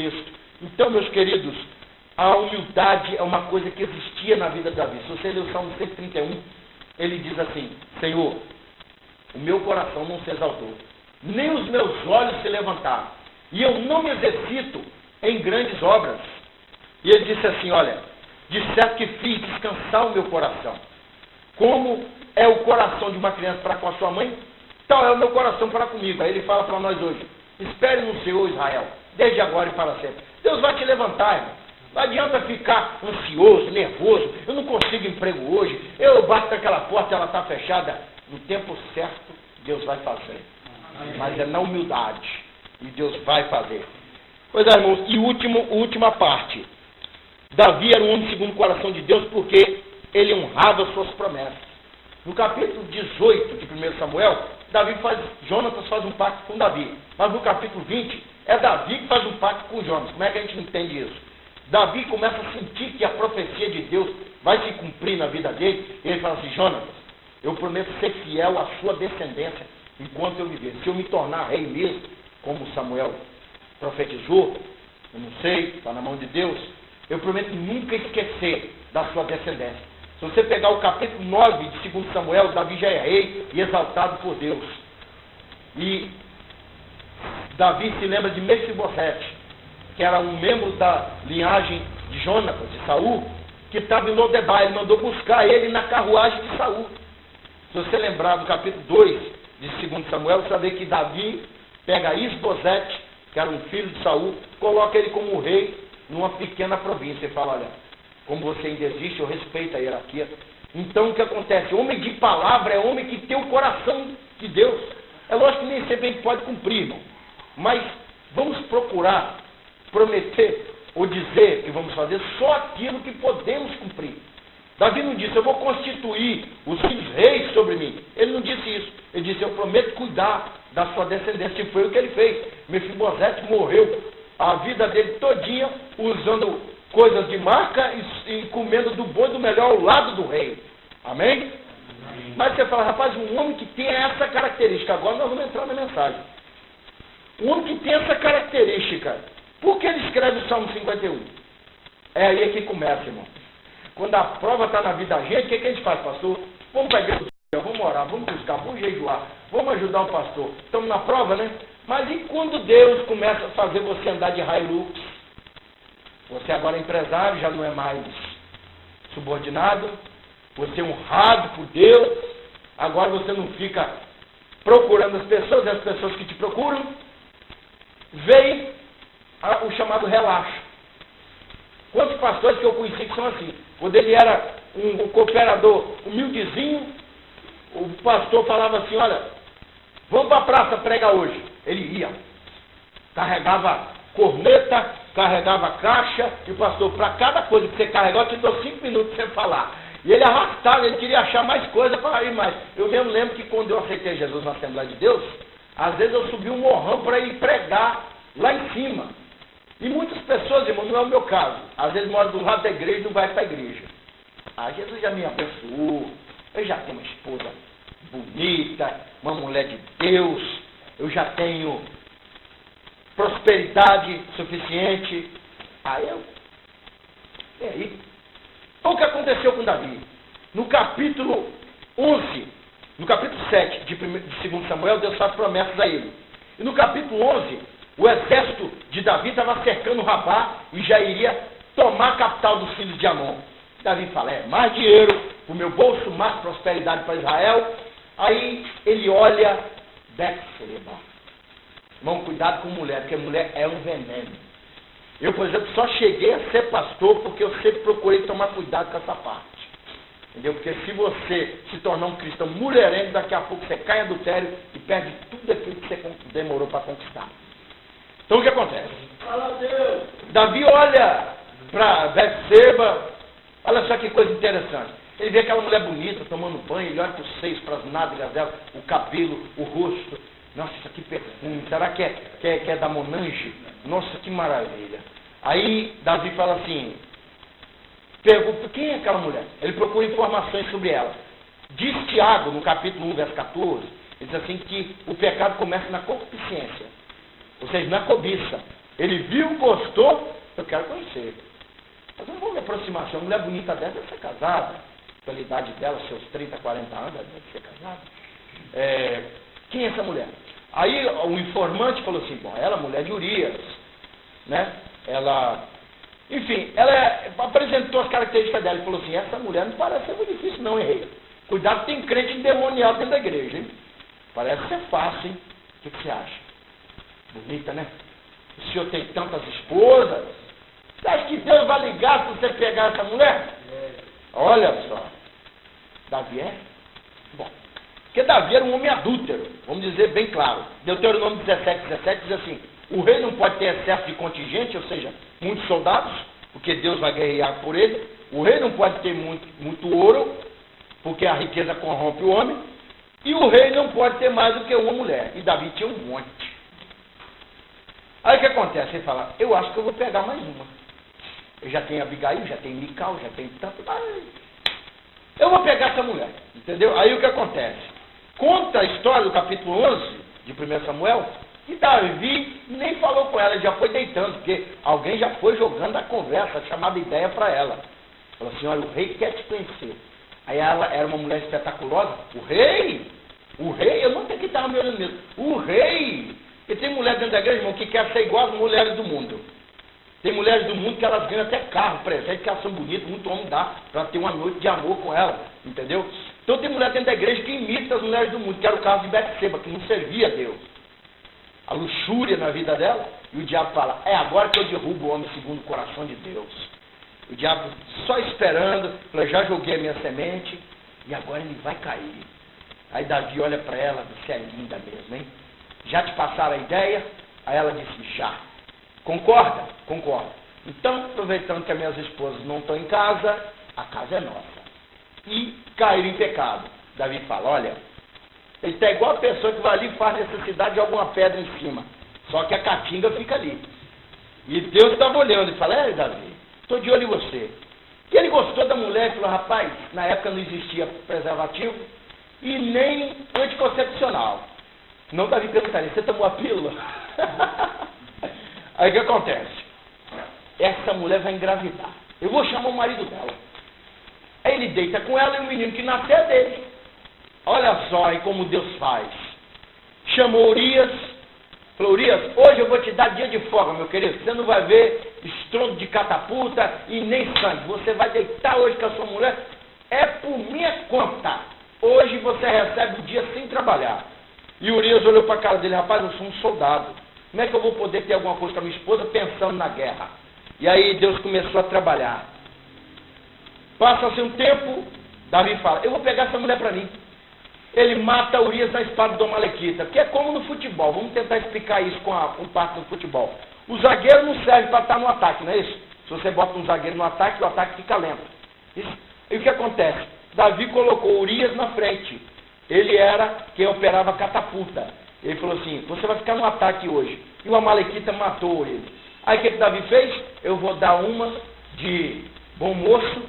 texto. Então, meus queridos, a humildade é uma coisa que existia na vida de Davi. Se você ler o Salmo 131, ele diz assim: Senhor, o meu coração não se exaltou, nem os meus olhos se levantaram, e eu não me exercito em grandes obras. E ele disse assim: olha, de certo que fiz descansar o meu coração. Como é o coração de uma criança para com a sua mãe, tal é o meu coração para comigo. Aí ele fala para nós hoje: espere no Senhor, Israel, desde agora e para sempre. Deus vai te levantar, irmão. Não adianta ficar ansioso, nervoso. Eu não consigo emprego hoje. Eu bato naquela porta, ela está fechada. No tempo certo, Deus vai fazer. Mas é na humildade. E Deus vai fazer. Pois é, irmãos. E última parte. Davi era um homem segundo o coração de Deus porque ele honrava suas promessas. No capítulo 18 de 1 Samuel, Jonatas faz um pacto com Davi. Mas no capítulo 20, é Davi que faz um pacto com Jonatas. Como é que a gente não entende isso? Davi começa a sentir que a profecia de Deus vai se cumprir na vida dele. E ele fala assim: Jonatas, eu prometo ser fiel à sua descendência enquanto eu viver. Se eu me tornar rei mesmo, como Samuel profetizou, eu não sei, está na mão de Deus, eu prometo nunca esquecer da sua descendência. Se você pegar o capítulo 9 de 2 Samuel, Davi já é rei e exaltado por Deus. E Davi se lembra de Mefibosete, que era um membro da linhagem de Jonatas, de Saul, que estava em Lodebar. Ele mandou buscar ele na carruagem de Saul. Se você lembrar do capítulo 2 de 2 Samuel, você vai ver que Davi pega Isbosete, que era um filho de Saul, coloca ele como rei numa pequena província. E fala: olha, como você ainda existe, eu respeito a hierarquia. Então o que acontece? Homem de palavra é homem que tem o coração de Deus. É lógico que nem sempre a gente pode cumprir, irmão. Mas vamos procurar prometer ou dizer que vamos fazer só aquilo que podemos cumprir. Davi não disse: eu vou constituir os filhos reis sobre mim. Ele não disse isso. Ele disse: eu prometo cuidar da sua descendência. E foi o que ele fez. Mefibosete morreu a vida dele todinha usando coisas de marca e comendo do bom e do melhor ao lado do rei. Amém? Amém? Mas você fala: rapaz, um homem que tem essa característica. Agora nós vamos entrar na mensagem. Um homem que tem essa característica, por que ele escreve o Salmo 51? É aí que começa, irmão. Quando a prova está na vida da gente, o que a gente faz, pastor? Vamos para a igreja, vamos orar, vamos buscar, vamos jejuar, vamos ajudar o pastor. Estamos na prova, né? Mas e quando Deus começa a fazer você andar de Hilux? Você agora é empresário, já não é mais subordinado. Você é honrado por Deus. Agora você não fica procurando as pessoas que te procuram. Veio o chamado relaxo. Quantos pastores que eu conheci que são assim? Quando ele era um cooperador humildezinho, o pastor falava assim: olha, vamos para a praça pregar hoje. Ele ia, carregava corneta, carregava caixa, e o pastor, para cada coisa que você carregou, eu te dou 5 minutos para você falar. E ele arrastava, ele queria achar mais coisa para ir mais. Eu mesmo lembro que quando eu aceitei Jesus na Assembleia de Deus, às vezes eu subi um morrão para ir pregar lá em cima. E muitas pessoas, irmão, não é o meu caso, às vezes mora do lado da igreja e não vai para a igreja. Ah, Jesus já me abençoou, eu já tenho uma esposa bonita, uma mulher de Deus, eu já tenho prosperidade suficiente. E aí? Então o que aconteceu com Davi? No capítulo 11, no capítulo 7 de 2 Samuel, Deus faz promessas a ele. E no capítulo 11, o exército de Davi estava cercando Rabá e já iria tomar a capital dos filhos de Amon. Davi fala: mais dinheiro para o meu bolso, mais prosperidade para Israel. Aí ele olha Betseba. Irmão, cuidado com mulher, porque mulher é um veneno. Eu, por exemplo, só cheguei a ser pastor porque eu sempre procurei tomar cuidado com essa parte. Entendeu? Porque se você se tornar um cristão mulherengo, daqui a pouco você cai em adultério e perde tudo aquilo que você demorou para conquistar. Então o que acontece? Fala, Deus. Davi olha para Betseba, olha só que coisa interessante. Ele vê aquela mulher bonita tomando banho, ele olha para os seios, para as nádegas dela, o cabelo, o rosto. Nossa, isso aqui perfume, será que é da Monange? Nossa, que maravilha. Aí Davi fala assim, pergunta, quem é aquela mulher? Ele procura informações sobre ela. Diz Tiago, no capítulo 1, verso 14, ele diz assim que o pecado começa na concupiscência, ou seja, na cobiça. Ele viu, gostou, eu quero conhecer. Mas eu não vou me aproximar. Se uma mulher bonita dessa deve ser casada, pela idade dela, seus 30, 40 anos, deve ser casada. Quem é essa mulher? Aí o informante falou assim, bom, ela é mulher de Urias, né? Ela, enfim, ela apresentou as características dela e falou assim, essa mulher não parece ser muito difícil não, hein, rei? Cuidado, tem crente endemoniado dentro da igreja, hein? Parece ser fácil, hein? O que você acha? Bonita, né? O senhor tem tantas esposas. Você acha que Deus vai ligar se você pegar essa mulher? Olha só. Davi é? Bom. Porque Davi era um homem adúltero. Vamos dizer bem claro. Deuteronômio 17 diz assim, o rei não pode ter excesso de contingente, ou seja, muitos soldados, porque Deus vai guerrear por ele. O rei não pode ter muito ouro, porque a riqueza corrompe o homem. E o rei não pode ter mais do que uma mulher. E Davi tinha um monte. Aí o que acontece? Ele fala, eu acho que eu vou pegar mais uma. Eu já tenho Abigail, já tenho Mical, já tenho tanto. Eu vou pegar essa mulher. Entendeu? Aí o que acontece? Conta a história do capítulo 11 de 1 Samuel, que Davi nem falou com ela, já foi deitando, porque alguém já foi jogando a conversa, chamada ideia para ela. Falou assim, olha, o rei quer te conhecer. Aí ela era uma mulher espetaculosa. O rei, eu não tenho que estar me olhando mesmo. O rei, porque tem mulher dentro da igreja, irmão, que quer ser igual às mulheres do mundo. Tem mulheres do mundo que elas ganham até carro, presente, que elas são bonitas, muito homem dá, para ter uma noite de amor com ela, entendeu? Então tem mulher dentro da igreja que imita as mulheres do mundo, que era o caso de Betseba, que não servia a Deus. A luxúria na vida dela, e o diabo fala, é agora que eu derrubo o homem segundo o coração de Deus. O diabo só esperando, eu já joguei a minha semente, e agora ele vai cair. Aí Davi olha para ela, você é linda mesmo, hein? Já te passaram a ideia? Aí ela disse, já. Concorda? Concordo. Então, aproveitando que as minhas esposas não estão em casa, a casa é nossa. E caíram em pecado. Davi fala, olha, ele está igual a pessoa que vai ali e faz necessidade de alguma pedra em cima. Só que a caatinga fica ali. E Deus estava olhando e fala, Davi, estou de olho em você. E ele gostou da mulher e falou, rapaz, na época não existia preservativo e nem anticoncepcional. Não, Davi perguntaria, você tomou a pílula? Aí o que acontece? Essa mulher vai engravidar. Eu vou chamar o marido dela. Aí ele deita com ela e o menino que nascer é dele. Olha só aí como Deus faz. Chamou Urias. Falou, Urias, hoje eu vou te dar dia de folga, meu querido. Você não vai ver estrondo de catapulta e nem sangue. Você vai deitar hoje com a sua mulher. É por minha conta. Hoje você recebe o dia sem trabalhar. E Urias olhou para a cara dele, rapaz, eu sou um soldado. Como é que eu vou poder ter alguma coisa com a minha esposa pensando na guerra? E aí Deus começou a trabalhar. Passa-se um tempo, Davi fala, eu vou pegar essa mulher para mim. Ele mata Urias na espada do Amalequita, que é como no futebol. Vamos tentar explicar isso com parte do futebol. O zagueiro não serve para estar no ataque, não é isso? Se você bota um zagueiro no ataque, o ataque fica lento. Isso. E o que acontece? Davi colocou Urias na frente. Ele era quem operava catapulta. Ele falou assim, você vai ficar no ataque hoje. E o Amalequita matou ele. Aí o que Davi fez? Eu vou dar uma de bom moço,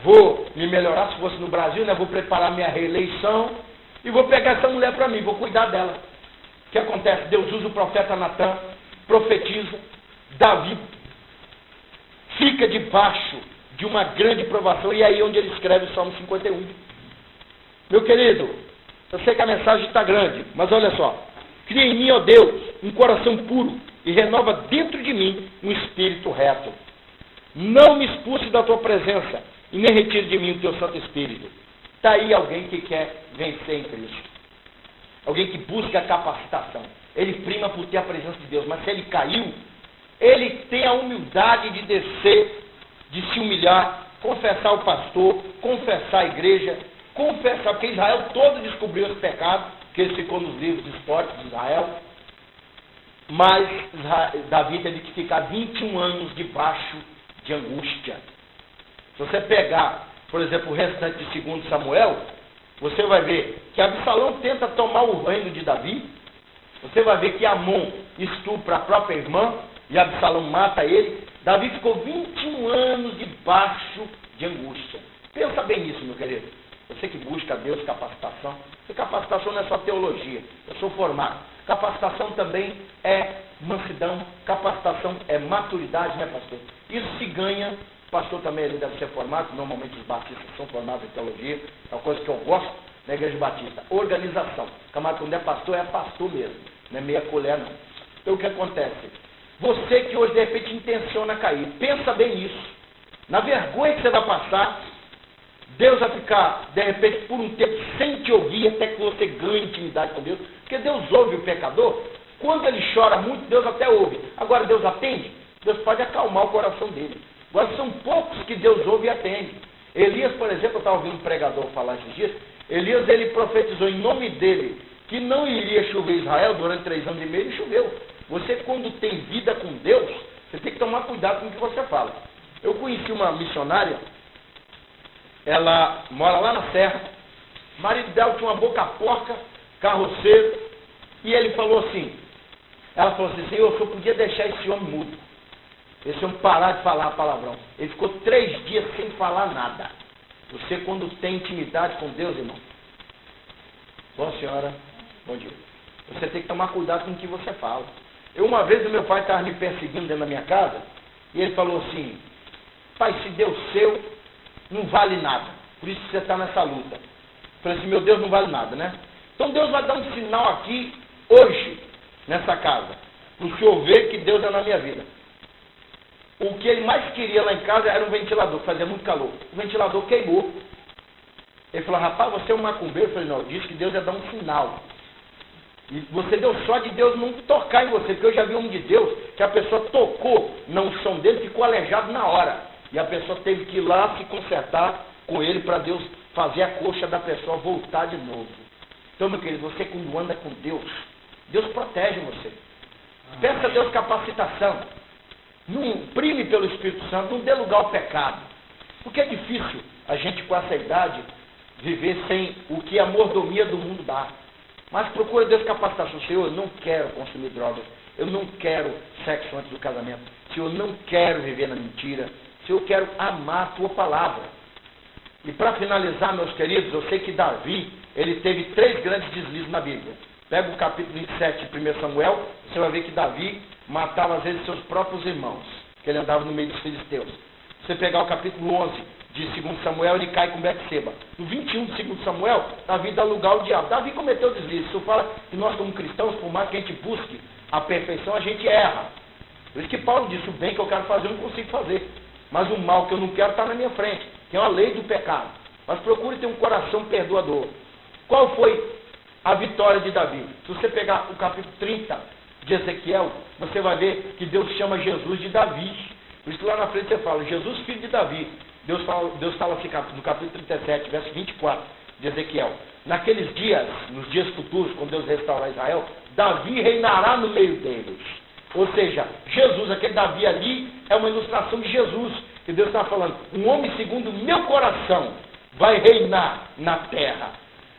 vou me melhorar, se fosse no Brasil, né? Vou preparar minha reeleição e vou pegar essa mulher para mim, vou cuidar dela. O que acontece? Deus usa o profeta Natan, profetiza, Davi fica debaixo de uma grande provação, e aí onde ele escreve o Salmo 51. Meu querido, eu sei que a mensagem está grande, mas olha só. Cria em mim, ó Deus, um coração puro e renova dentro de mim um espírito reto. Não me expulse da tua presença e nem retire de mim o teu Santo Espírito. Está aí alguém que quer vencer em Cristo. Alguém que busca a capacitação. Ele prima por ter a presença de Deus, mas se ele caiu, ele tem a humildade de descer, de se humilhar, confessar o pastor, confessar a igreja, confessar, porque Israel todo descobriu esse pecado, que ele ficou nos livros de esporte de Israel, mas Davi teve que ficar 21 anos debaixo de angústia. Se você pegar, por exemplo, o restante de 2 Samuel, você vai ver que Absalão tenta tomar o reino de Davi, você vai ver que Amon estupra a própria irmã, e Absalão mata ele. Davi ficou 21 anos debaixo de angústia. Pensa bem nisso, meu querido. Você que busca a Deus capacitação. Essa capacitação não é só teologia. Eu sou formado. Capacitação também é mansidão, capacitação é maturidade, né, pastor? Isso se ganha, o pastor também ele deve ser formado, normalmente os batistas são formados em teologia, é uma coisa que eu gosto na igreja batista. Organização. Camarada, quando é pastor mesmo, não é meia colher não. Então o que acontece? Você que hoje de repente intenciona cair, pensa bem nisso. Na vergonha que você vai passar, Deus vai ficar, de repente, por um tempo, sem te ouvir, até que você ganhe intimidade com Deus. Porque Deus ouve o pecador. Quando ele chora muito, Deus até ouve. Agora, Deus atende? Deus pode acalmar o coração dele. Agora, são poucos que Deus ouve e atende. Elias, por exemplo, eu estava ouvindo um pregador falar esses dias. Elias, ele profetizou em nome dele que não iria chover Israel durante 3 anos e meio, e choveu. Você, quando tem vida com Deus, você tem que tomar cuidado com o que você fala. Eu conheci uma missionária. Ela mora lá na serra, o marido dela tinha uma boca porca, carroceiro, e ele falou assim, ela falou assim, Senhor, eu podia deixar esse homem mudo, esse homem parar de falar palavrão. Ele ficou 3 dias sem falar nada. Você, quando tem intimidade com Deus, irmão, bom senhora, bom dia, você tem que tomar cuidado com o que você fala. Uma vez o meu pai estava me perseguindo dentro da minha casa, e ele falou assim, pai, se Deus seu não vale nada, por isso que você está nessa luta. Eu falei assim, meu Deus, não vale nada, né? Então Deus vai dar um sinal aqui, hoje, nessa casa, para o senhor ver que Deus é na minha vida. O que ele mais queria lá em casa era um ventilador, que fazia muito calor. O ventilador queimou. Ele falou, rapaz, você é um macumbeiro? Eu falei, não, disse que Deus ia dar um sinal. E você deu sorte de Deus não tocar em você, porque eu já vi um de Deus, que a pessoa tocou na unção dele, ficou aleijado na hora. E a pessoa teve que ir lá se consertar com ele para Deus fazer a coxa da pessoa voltar de novo. Então, meu querido, você quando anda com Deus, Deus protege você. Peça a Deus capacitação. Não prime pelo Espírito Santo, não dê lugar ao pecado. Porque é difícil a gente com essa idade viver sem o que a mordomia do mundo dá. Mas procura Deus capacitação. Senhor, eu não quero consumir drogas. Eu não quero sexo antes do casamento. Senhor, eu não quero viver na mentira. Se eu quero amar a tua palavra. E para finalizar, meus queridos, eu sei que Davi, ele teve 3 grandes deslizes na Bíblia. Pega o capítulo 27 de 1 Samuel, você vai ver que Davi matava às vezes seus próprios irmãos, que ele andava no meio dos filisteus. Você pegar o capítulo 11 de 2 Samuel, ele cai com Betseba. No 21 de 2 Samuel, Davi dá lugar ao diabo. Davi cometeu deslize. Isso fala que nós como cristãos, por mais que a gente busque a perfeição, a gente erra. Por isso que Paulo disse, o bem que eu quero fazer, eu não consigo fazer. Mas o mal que eu não quero está na minha frente, que é uma lei do pecado. Mas procure ter um coração perdoador. Qual foi a vitória de Davi? Se você pegar o capítulo 30 de Ezequiel, você vai ver que Deus chama Jesus de Davi. Por isso que lá na frente você fala, Jesus filho de Davi. Deus fala assim no capítulo 37, verso 24 de Ezequiel. Naqueles dias, nos dias futuros, quando Deus restaurar Israel, Davi reinará no meio deles. Ou seja, Jesus, aquele Davi ali, é uma ilustração de Jesus. Que Deus está falando, um homem segundo o meu coração vai reinar na terra.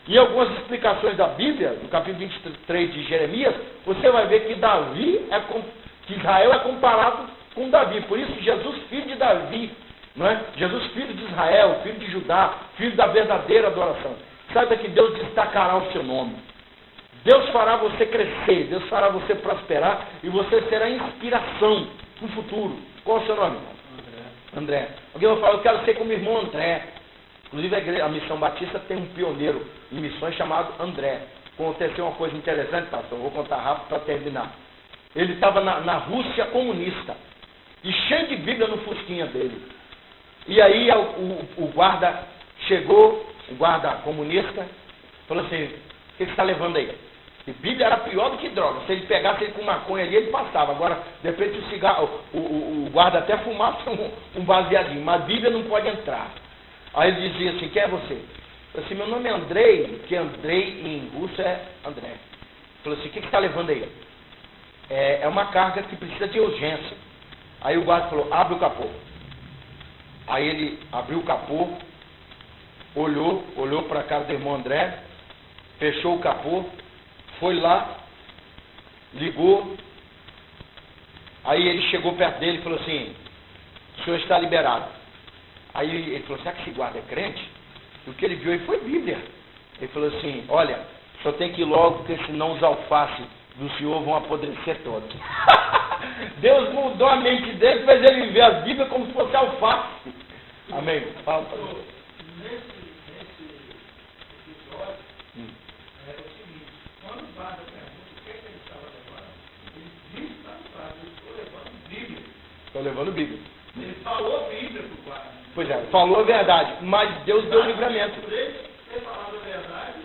E algumas explicações da Bíblia, no capítulo 23 de Jeremias, você vai ver que que Israel é comparado com Davi. Por isso, Jesus, filho de Davi, não é? Jesus, filho de Israel, filho de Judá, filho da verdadeira adoração. Saiba que Deus destacará o seu nome. Deus fará você crescer, Deus fará você prosperar e você será inspiração no futuro. Qual é o seu nome? André. Alguém vai falar, eu quero ser como o irmão André. Inclusive a Missão Batista tem um pioneiro em missões chamado André. Aconteceu uma coisa interessante, pastor, eu vou contar rápido para terminar. Ele estava na Rússia comunista e cheio de Bíblia no fusquinha dele. E aí o guarda chegou, o guarda comunista, falou assim, o que você está levando aí? E Bíblia era pior do que droga. Se ele pegasse ele com maconha ali, ele passava. Agora, de repente, o cigarro, o guarda até fumasse um baseadinho, mas a Bíblia não pode entrar. Aí ele dizia assim, quem é você? Eu falei assim, meu nome é Andrei, que Andrei em russo é André. Ele falou assim, o que você está levando aí? É uma carga que precisa de urgência. Aí o guarda falou, abre o capô. Aí ele abriu o capô, olhou para a cara do irmão André, fechou o capô, foi lá, ligou, aí ele chegou perto dele e falou assim, o senhor está liberado. Aí ele falou, será que esse guarda é crente? E o que ele viu aí foi Bíblia. Ele falou assim, olha, só tem que ir logo, porque senão os alfaces do senhor vão apodrecer todos. Deus mudou a mente dele, fez ele ver a Bíblia como se fosse alface. Amém? Fala, pastor. Nesse episódio, é o seguinte: quando o padre pergunta o que ele estava levando, ele disse para o padre: eu estou levando Bíblia. Estou levando Bíblia. Ele falou Bíblia para o padre. Pois é, falou a verdade, mas Deus deu livramento. Por ele ter falado a verdade,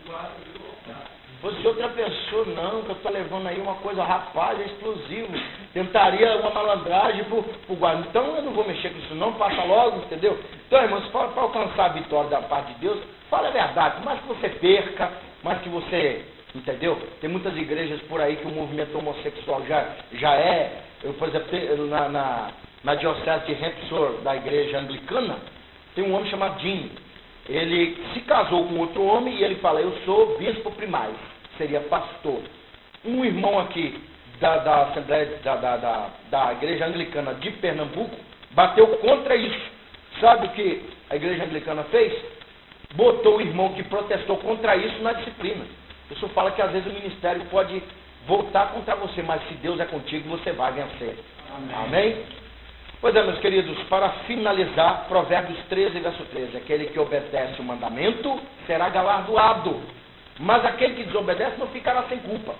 o guarda virou voltar. Fosse outra pessoa, não, que eu estou levando aí uma coisa, rapaz, é explosivo. Tentaria uma malandragem pro guarda. Então eu não vou mexer com isso não, passa logo, entendeu? Então, irmãos, para alcançar a vitória da parte de Deus, fala a verdade, mais que você perca, mais que você, entendeu? Tem muitas igrejas por aí que o movimento homossexual já é, por exemplo, na diocese de Hampshire, da igreja anglicana, tem um homem chamado Jim. Ele se casou com outro homem e ele fala: eu sou bispo primaz, seria pastor. Um irmão aqui da Assembleia da Igreja Anglicana de Pernambuco bateu contra isso. Sabe o que a Igreja Anglicana fez? Botou o irmão que protestou contra isso na disciplina. Isso fala que às vezes o ministério pode voltar contra você, mas se Deus é contigo, você vai vencer. Amém? Pois é, meus queridos, para finalizar, Provérbios 13, verso 13: aquele que obedece o mandamento será galardoado, mas aquele que desobedece não ficará sem culpa.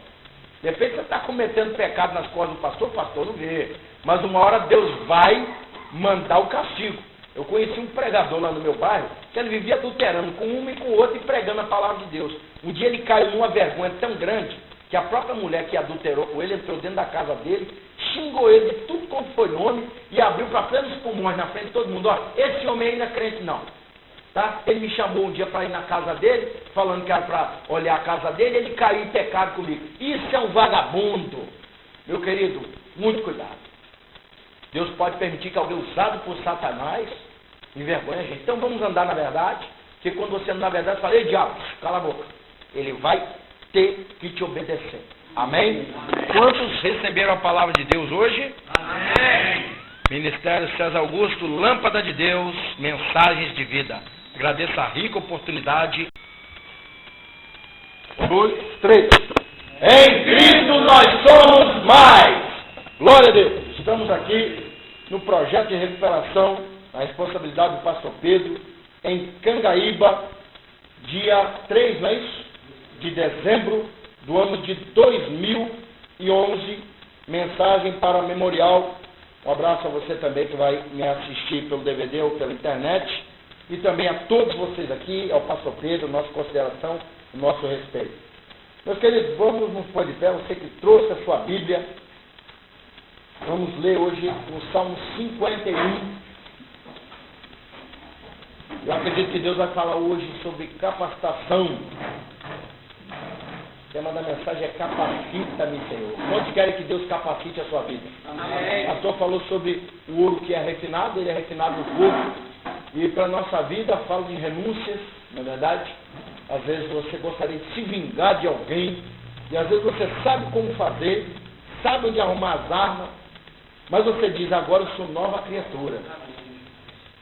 De repente você está cometendo pecado nas costas do pastor, o pastor não vê, mas uma hora Deus vai mandar o castigo. Eu conheci um pregador lá no meu bairro, que ele vivia adulterando com um e com o outro e pregando a palavra de Deus. Um dia ele caiu numa vergonha tão grande, que a própria mulher que adulterou com ele entrou dentro da casa dele, xingou ele de tudo quanto foi nome e abriu para plenos pulmões na frente de todo mundo: ó, esse homem aí não é crente não. Tá? Ele me chamou um dia para ir na casa dele, falando que era para olhar a casa dele, ele caiu em pecado comigo. Isso é um vagabundo. Meu querido, muito cuidado. Deus pode permitir que alguém usado por Satanás envergonhe a gente. Então vamos andar na verdade, que quando você anda na verdade, fala: ei, diabo, cala a boca. Ele vai ter que te obedecer. Amém? Quantos receberam a palavra de Deus hoje? Amém. Ministério César Augusto, Lâmpada de Deus, mensagens de vida. Agradeço a rica oportunidade. 1, 2, 3. Em Cristo nós somos mais. Glória a Deus. Estamos aqui no projeto de recuperação, a responsabilidade do pastor Pedro, em Cangaíba, dia 3, não é isso? De dezembro do ano de 2011, mensagem para memorial. Um abraço a você também que vai me assistir pelo DVD ou pela internet, e também a todos vocês aqui, ao pastor Pedro, nossa consideração, nosso respeito. Meus queridos, vamos nos pôr de pé, você que trouxe a sua Bíblia. Vamos ler hoje o Salmo 51. Eu acredito que Deus vai falar hoje sobre capacitação. O tema da mensagem é capacita-me, Senhor. Quantos querem que Deus capacite a sua vida? Amém. O pastor falou sobre o ouro que é refinado, ele é refinado no fogo. E para a nossa vida, fala de renúncias, na verdade. Às vezes você gostaria de se vingar de alguém, e às vezes você sabe como fazer, sabe onde arrumar as armas, mas você diz: agora eu sou nova criatura.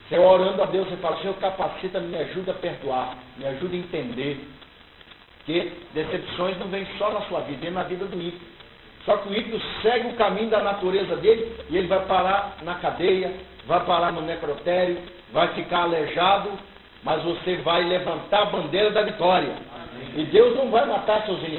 Você orando a Deus, você fala: Senhor, capacita, me ajuda a perdoar, me ajuda a entender que decepções não vêm só na sua vida, vem na vida do ímpio. Só que o ímpio segue o caminho da natureza dele e ele vai parar na cadeia, vai parar no necrotério, vai ficar aleijado, mas você vai levantar a bandeira da vitória. E Deus não vai matar seus inimigos.